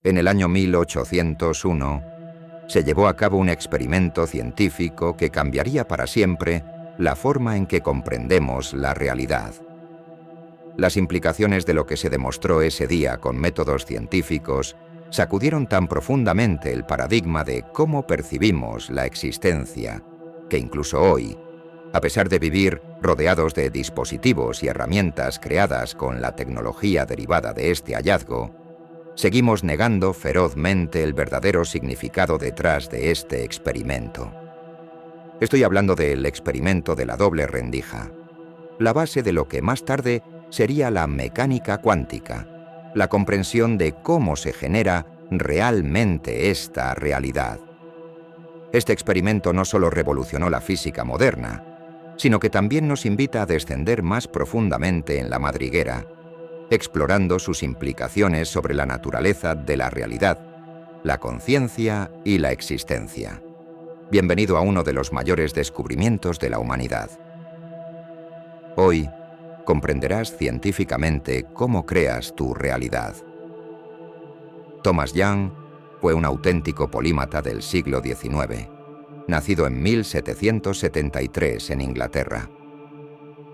En el año 1801, se llevó a cabo un experimento científico que cambiaría para siempre la forma en que comprendemos la realidad. Las implicaciones de lo que se demostró ese día con métodos científicos sacudieron tan profundamente el paradigma de cómo percibimos la existencia, que incluso hoy, a pesar de vivir rodeados de dispositivos y herramientas creadas con la tecnología derivada de este hallazgo, seguimos negando ferozmente el verdadero significado detrás de este experimento. Estoy hablando del experimento de la doble rendija, la base de lo que más tarde sería la mecánica cuántica, la comprensión de cómo se genera realmente esta realidad. Este experimento no solo revolucionó la física moderna, sino que también nos invita a descender más profundamente en la madriguera, explorando sus implicaciones sobre la naturaleza de la realidad, la conciencia y la existencia. Bienvenido a uno de los mayores descubrimientos de la humanidad. Hoy comprenderás científicamente cómo creas tu realidad. Thomas Young fue un auténtico polímata del siglo XIX, nacido en 1773 en Inglaterra.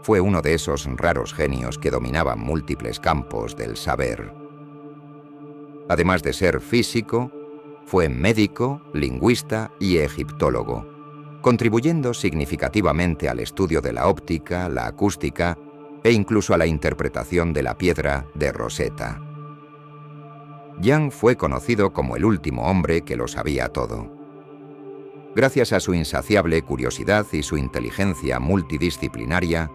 Fue uno de esos raros genios que dominaban múltiples campos del saber. Además de ser físico, fue médico, lingüista y egiptólogo, contribuyendo significativamente al estudio de la óptica, la acústica e incluso a la interpretación de la piedra de Rosetta. Young fue conocido como el último hombre que lo sabía todo. Gracias a su insaciable curiosidad y su inteligencia multidisciplinaria,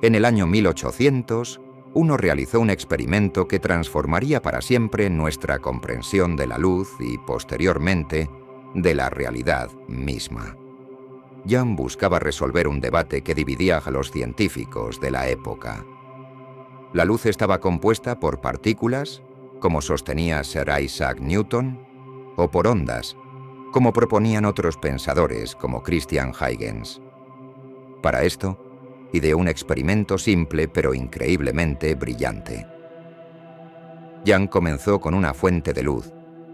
en el año 1800, uno realizó un experimento que transformaría para siempre nuestra comprensión de la luz y, posteriormente, de la realidad misma. Young buscaba resolver un debate que dividía a los científicos de la época. La luz estaba compuesta por partículas, como sostenía Sir Isaac Newton, o por ondas, como proponían otros pensadores como Christian Huygens. Para esto, ideó un experimento simple pero increíblemente brillante. Young comenzó con una fuente de luz,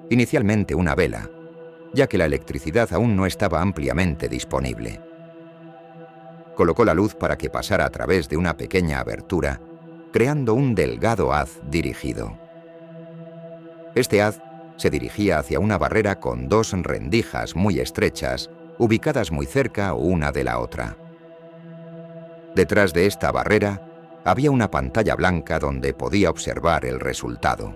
inicialmente una vela, ya que la electricidad aún no estaba ampliamente disponible. Colocó la luz para que pasara a través de una pequeña abertura, creando un delgado haz dirigido. Este haz se dirigía hacia una barrera con dos rendijas muy estrechas, ubicadas muy cerca una de la otra. Detrás de esta barrera había una pantalla blanca donde podía observar el resultado.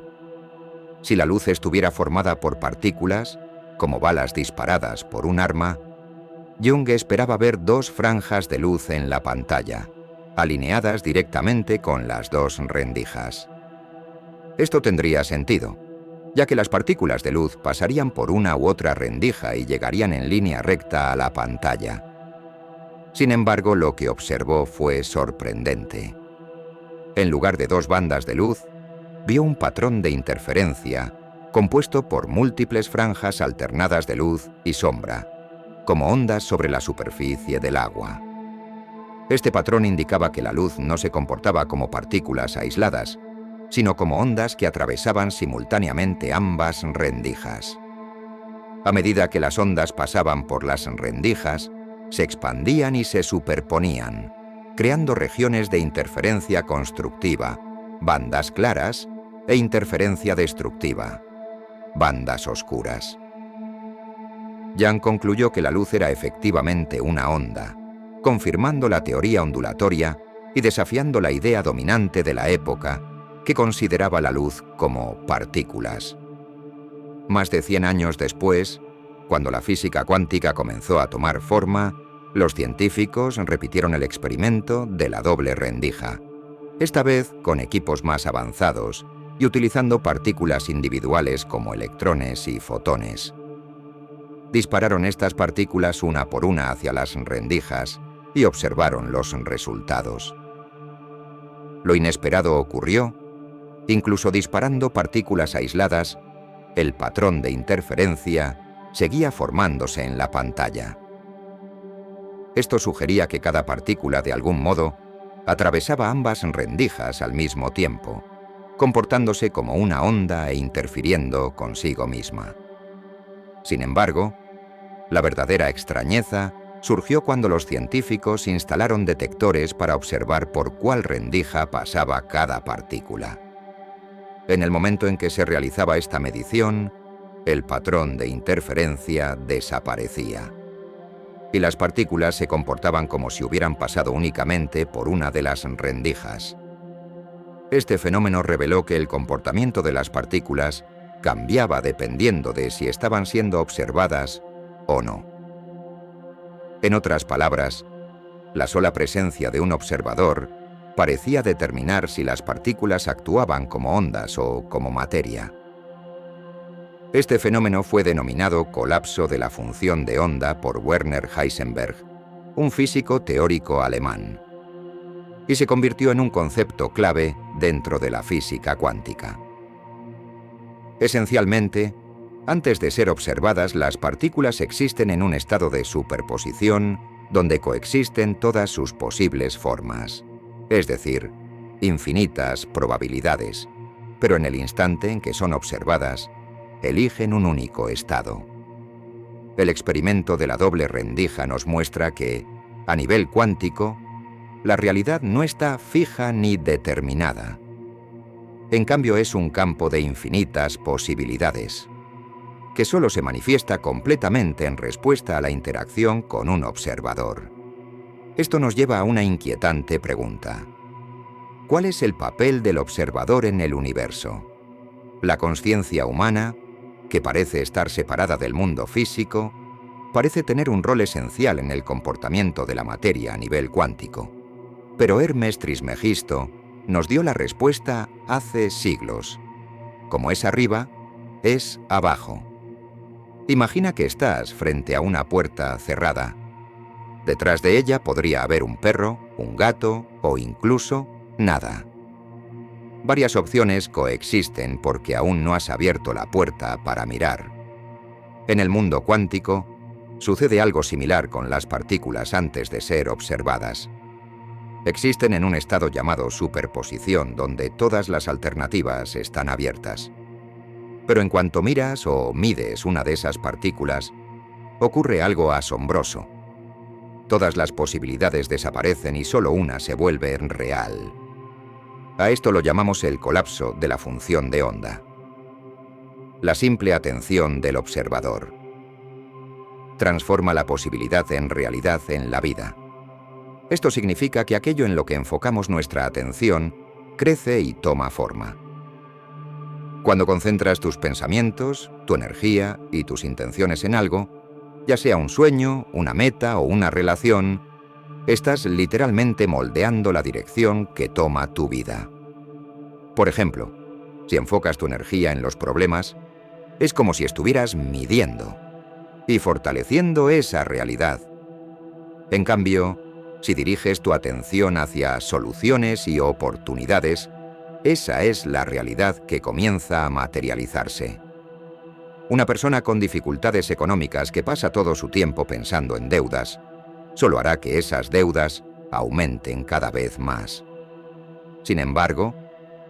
Si la luz estuviera formada por partículas, como balas disparadas por un arma, Young esperaba ver dos franjas de luz en la pantalla, alineadas directamente con las dos rendijas. Esto tendría sentido, ya que las partículas de luz pasarían por una u otra rendija y llegarían en línea recta a la pantalla. Sin embargo, lo que observó fue sorprendente. En lugar de dos bandas de luz, vio un patrón de interferencia compuesto por múltiples franjas alternadas de luz y sombra, como ondas sobre la superficie del agua. Este patrón indicaba que la luz no se comportaba como partículas aisladas, sino como ondas que atravesaban simultáneamente ambas rendijas. A medida que las ondas pasaban por las rendijas, se expandían y se superponían, creando regiones de interferencia constructiva, bandas claras, e interferencia destructiva, bandas oscuras. Young concluyó que la luz era efectivamente una onda, confirmando la teoría ondulatoria y desafiando la idea dominante de la época, que consideraba la luz como partículas. Más de 100 años después, cuando la física cuántica comenzó a tomar forma, los científicos repitieron el experimento de la doble rendija, esta vez con equipos más avanzados y utilizando partículas individuales como electrones y fotones. Dispararon estas partículas una por una hacia las rendijas y observaron los resultados. Lo inesperado ocurrió. Incluso disparando partículas aisladas, el patrón de interferencia seguía formándose en la pantalla. Esto sugería que cada partícula, de algún modo, atravesaba ambas rendijas al mismo tiempo, comportándose como una onda e interfiriendo consigo misma. Sin embargo, la verdadera extrañeza surgió cuando los científicos instalaron detectores para observar por cuál rendija pasaba cada partícula. En el momento en que se realizaba esta medición, el patrón de interferencia desaparecía, y las partículas se comportaban como si hubieran pasado únicamente por una de las rendijas. Este fenómeno reveló que el comportamiento de las partículas cambiaba dependiendo de si estaban siendo observadas o no. En otras palabras, la sola presencia de un observador parecía determinar si las partículas actuaban como ondas o como materia. Este fenómeno fue denominado colapso de la función de onda por Werner Heisenberg, un físico teórico alemán, y se convirtió en un concepto clave dentro de la física cuántica. Esencialmente, antes de ser observadas, las partículas existen en un estado de superposición donde coexisten todas sus posibles formas, es decir, infinitas probabilidades, pero en el instante en que son observadas, eligen un único estado. El experimento de la doble rendija nos muestra que, a nivel cuántico, la realidad no está fija ni determinada. En cambio, es un campo de infinitas posibilidades, que solo se manifiesta completamente en respuesta a la interacción con un observador. Esto nos lleva a una inquietante pregunta. ¿Cuál es el papel del observador en el universo? La consciencia humana, que parece estar separada del mundo físico, parece tener un rol esencial en el comportamiento de la materia a nivel cuántico. Pero Hermes Trismegisto nos dio la respuesta hace siglos. Como es arriba, es abajo. Imagina que estás frente a una puerta cerrada. Detrás de ella podría haber un perro, un gato o incluso nada. Varias opciones coexisten porque aún no has abierto la puerta para mirar. En el mundo cuántico, sucede algo similar con las partículas antes de ser observadas. Existen en un estado llamado superposición, donde todas las alternativas están abiertas. Pero en cuanto miras o mides una de esas partículas, ocurre algo asombroso. Todas las posibilidades desaparecen y solo una se vuelve real. A esto lo llamamos el colapso de la función de onda. La simple atención del observador transforma la posibilidad en realidad en la vida. Esto significa que aquello en lo que enfocamos nuestra atención crece y toma forma. Cuando concentras tus pensamientos, tu energía y tus intenciones en algo, ya sea un sueño, una meta o una relación, estás literalmente moldeando la dirección que toma tu vida. Por ejemplo, si enfocas tu energía en los problemas, es como si estuvieras midiendo y fortaleciendo esa realidad. En cambio, si diriges tu atención hacia soluciones y oportunidades, esa es la realidad que comienza a materializarse. Una persona con dificultades económicas que pasa todo su tiempo pensando en deudas, solo hará que esas deudas aumenten cada vez más. Sin embargo,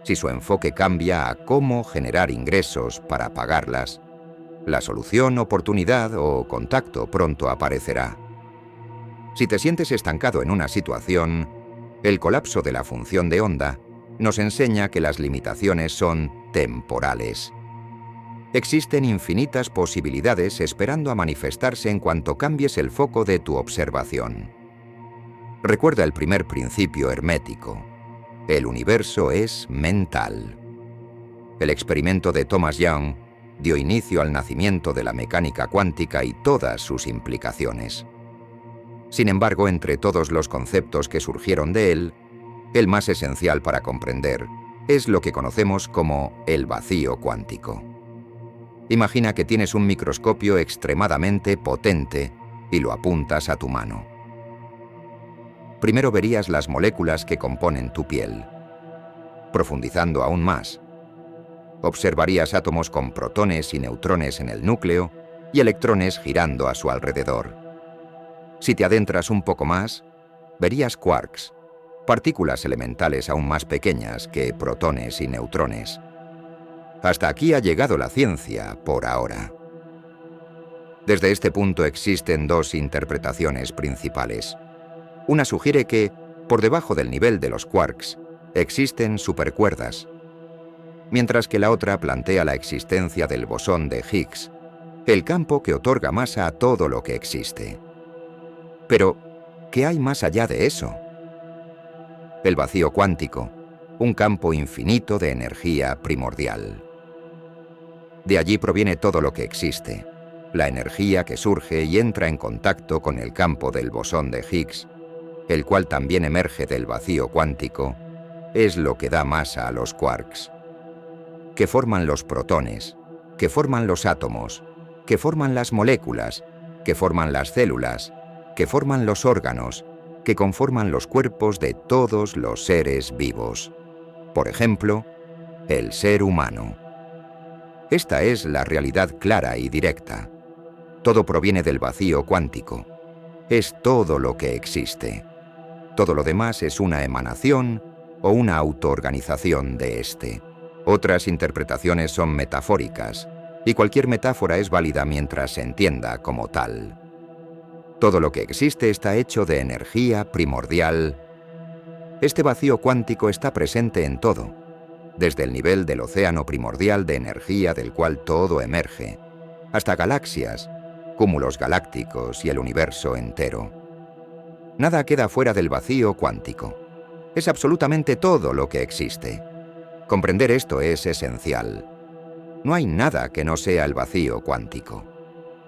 si su enfoque cambia a cómo generar ingresos para pagarlas, la solución, oportunidad o contacto pronto aparecerá. Si te sientes estancado en una situación, el colapso de la función de onda nos enseña que las limitaciones son temporales. Existen infinitas posibilidades esperando a manifestarse en cuanto cambies el foco de tu observación. Recuerda el primer principio hermético. El universo es mental. El experimento de Thomas Young dio inicio al nacimiento de la mecánica cuántica y todas sus implicaciones. Sin embargo, entre todos los conceptos que surgieron de él, el más esencial para comprender es lo que conocemos como el vacío cuántico. Imagina que tienes un microscopio extremadamente potente y lo apuntas a tu mano. Primero verías las moléculas que componen tu piel. Profundizando aún más, observarías átomos con protones y neutrones en el núcleo y electrones girando a su alrededor. Si te adentras un poco más, verías quarks, partículas elementales aún más pequeñas que protones y neutrones. Hasta aquí ha llegado la ciencia, por ahora. Desde este punto existen dos interpretaciones principales. Una sugiere que, por debajo del nivel de los quarks, existen supercuerdas, mientras que la otra plantea la existencia del bosón de Higgs, el campo que otorga masa a todo lo que existe. Pero, ¿qué hay más allá de eso? El vacío cuántico, un campo infinito de energía primordial. De allí proviene todo lo que existe, la energía que surge y entra en contacto con el campo del bosón de Higgs, el cual también emerge del vacío cuántico, es lo que da masa a los quarks, que forman los protones, que forman los átomos, que forman las moléculas, que forman las células, que forman los órganos, que conforman los cuerpos de todos los seres vivos. Por ejemplo, el ser humano. Esta es la realidad clara y directa. Todo proviene del vacío cuántico. Es todo lo que existe. Todo lo demás es una emanación o una autoorganización de éste. Otras interpretaciones son metafóricas, y cualquier metáfora es válida mientras se entienda como tal. Todo lo que existe está hecho de energía primordial. Este vacío cuántico está presente en todo, desde el nivel del océano primordial de energía del cual todo emerge, hasta galaxias, cúmulos galácticos y el universo entero. Nada queda fuera del vacío cuántico. Es absolutamente todo lo que existe. Comprender esto es esencial. No hay nada que no sea el vacío cuántico.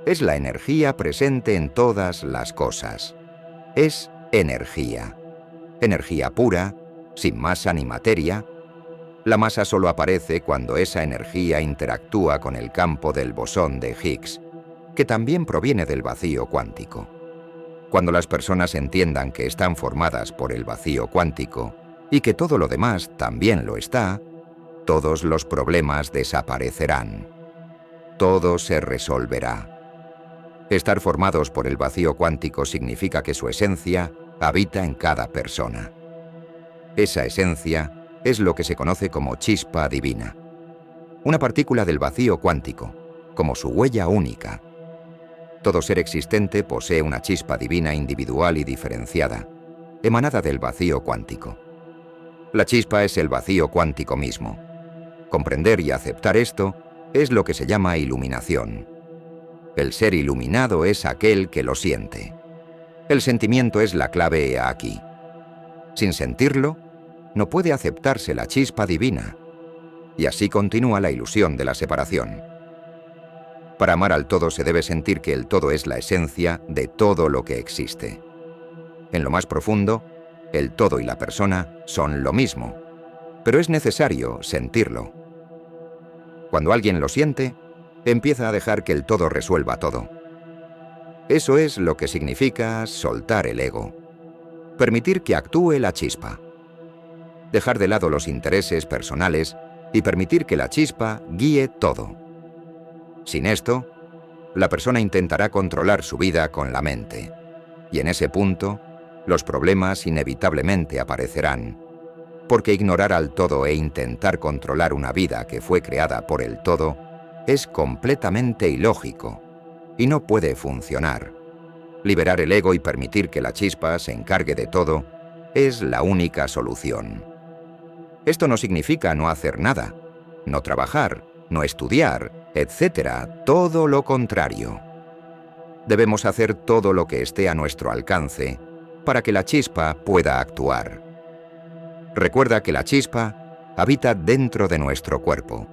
Es la energía presente en todas las cosas. Es energía. Energía pura, sin masa ni materia. La masa solo aparece cuando esa energía interactúa con el campo del bosón de Higgs, que también proviene del vacío cuántico. Cuando las personas entiendan que están formadas por el vacío cuántico y que todo lo demás también lo está, todos los problemas desaparecerán. Todo se resolverá. Estar formados por el vacío cuántico significa que su esencia habita en cada persona. Esa esencia es lo que se conoce como chispa divina. Una partícula del vacío cuántico, como su huella única. Todo ser existente posee una chispa divina individual y diferenciada, emanada del vacío cuántico. La chispa es el vacío cuántico mismo. Comprender y aceptar esto es lo que se llama iluminación. El ser iluminado es aquel que lo siente. El sentimiento es la clave aquí. Sin sentirlo, no puede aceptarse la chispa divina. Y así continúa la ilusión de la separación. Para amar al todo se debe sentir que el todo es la esencia de todo lo que existe. En lo más profundo, el todo y la persona son lo mismo, pero es necesario sentirlo. Cuando alguien lo siente, empieza a dejar que el todo resuelva todo. Eso es lo que significa soltar el ego. Permitir que actúe la chispa. Dejar de lado los intereses personales y permitir que la chispa guíe todo. Sin esto, la persona intentará controlar su vida con la mente. Y en ese punto, los problemas inevitablemente aparecerán, porque ignorar al todo e intentar controlar una vida que fue creada por el todo es completamente ilógico y no puede funcionar. Liberar el ego y permitir que la chispa se encargue de todo es la única solución. Esto no significa no hacer nada, no trabajar, no estudiar, etc. Todo lo contrario. Debemos hacer todo lo que esté a nuestro alcance para que la chispa pueda actuar. Recuerda que la chispa habita dentro de nuestro cuerpo,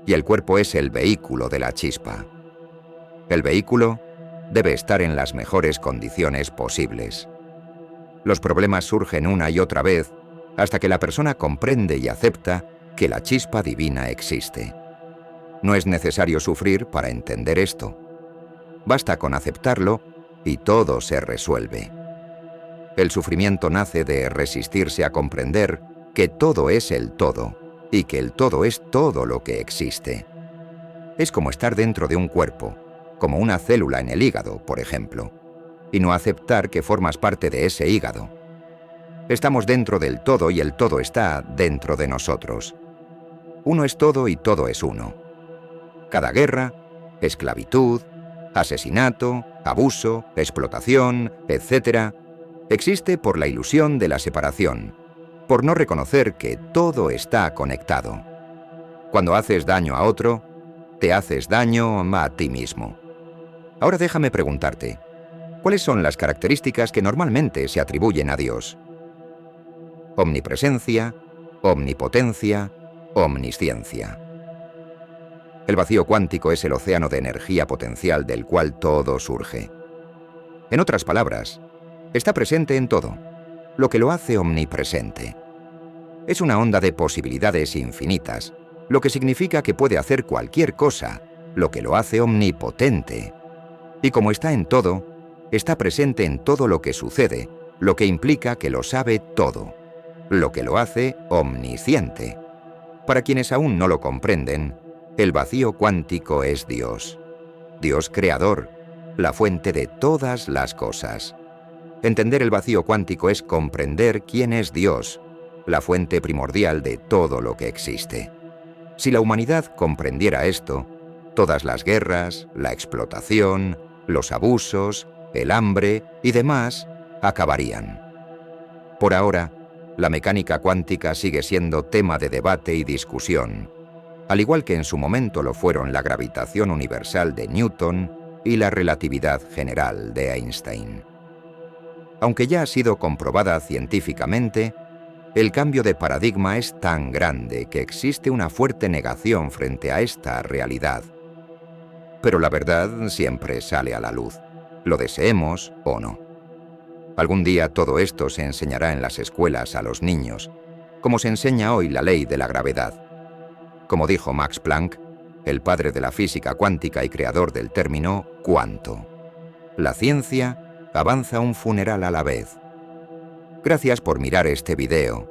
y el cuerpo es el vehículo de la chispa. El vehículo debe estar en las mejores condiciones posibles. Los problemas surgen una y otra vez hasta que la persona comprende y acepta que la chispa divina existe. No es necesario sufrir para entender esto. Basta con aceptarlo y todo se resuelve. El sufrimiento nace de resistirse a comprender que todo es el todo y que el todo es todo lo que existe. Es como estar dentro de un cuerpo, como una célula en el hígado, por ejemplo, y no aceptar que formas parte de ese hígado. Estamos dentro del todo y el todo está dentro de nosotros. Uno es todo y todo es uno. Cada guerra, esclavitud, asesinato, abuso, explotación, etc., existe por la ilusión de la separación, por no reconocer que todo está conectado. Cuando haces daño a otro, te haces daño a ti mismo. Ahora déjame preguntarte, ¿cuáles son las características que normalmente se atribuyen a Dios? Omnipresencia, omnipotencia, omnisciencia. El vacío cuántico es el océano de energía potencial del cual todo surge. En otras palabras, está presente en todo, lo que lo hace omnipresente. Es una onda de posibilidades infinitas, lo que significa que puede hacer cualquier cosa, lo que lo hace omnipotente. Y como está en todo, está presente en todo lo que sucede, lo que implica que lo sabe todo, lo que lo hace omnisciente. Para quienes aún no lo comprenden, el vacío cuántico es Dios. Dios creador, la fuente de todas las cosas. Entender el vacío cuántico es comprender quién es Dios, la fuente primordial de todo lo que existe. Si la humanidad comprendiera esto, todas las guerras, la explotación, los abusos, el hambre y demás acabarían. Por ahora, la mecánica cuántica sigue siendo tema de debate y discusión, al igual que en su momento lo fueron la gravitación universal de Newton y la relatividad general de Einstein. Aunque ya ha sido comprobada científicamente, el cambio de paradigma es tan grande que existe una fuerte negación frente a esta realidad. Pero la verdad siempre sale a la luz, lo deseemos o no. Algún día todo esto se enseñará en las escuelas a los niños, como se enseña hoy la ley de la gravedad. Como dijo Max Planck, el padre de la física cuántica y creador del término cuánto. La ciencia avanza un funeral a la vez. Gracias por mirar este video.